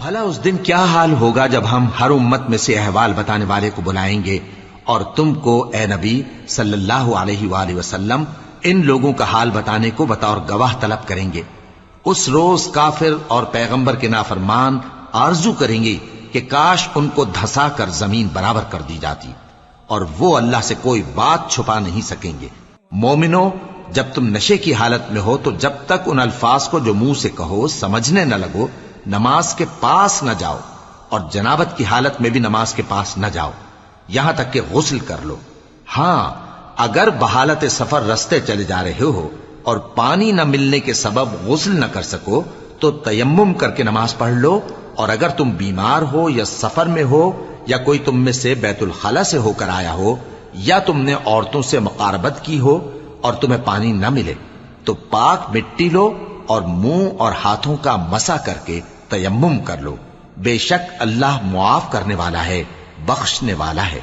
بھلا اس دن کیا حال ہوگا جب ہم ہر امت میں سے احوال بتانے والے کو بلائیں گے اور تم کو اے نبی صلی اللہ علیہ وآلہ وسلم ان لوگوں کا حال بتانے کو بطور گواہ طلب کریں گے۔ اس روز کافر اور پیغمبر کے نافرمان آرزو کریں گے کہ کاش ان کو دھسا کر زمین برابر کر دی جاتی، اور وہ اللہ سے کوئی بات چھپا نہیں سکیں گے۔ مومنو، جب تم نشے کی حالت میں ہو تو جب تک ان الفاظ کو جو منہ سے کہو سمجھنے نہ لگو نماز کے پاس نہ جاؤ، اور جنابت کی حالت میں بھی نماز کے پاس نہ جاؤ یہاں تک کہ غسل کر لو۔ ہاں، اگر بحالت سفر رستے چلے جا رہے ہو اور پانی نہ ملنے کے سبب غسل نہ کر سکو تو تیمم کر کے نماز پڑھ لو، اور اگر تم بیمار ہو یا سفر میں ہو یا کوئی تم میں سے بیت الخلا سے ہو کر آیا ہو یا تم نے عورتوں سے مقاربت کی ہو اور تمہیں پانی نہ ملے تو پاک مٹی لو اور منہ اور ہاتھوں کا مسح کر کے تیمم کر لو۔ بے شک اللہ معاف کرنے والا ہے، بخشنے والا ہے۔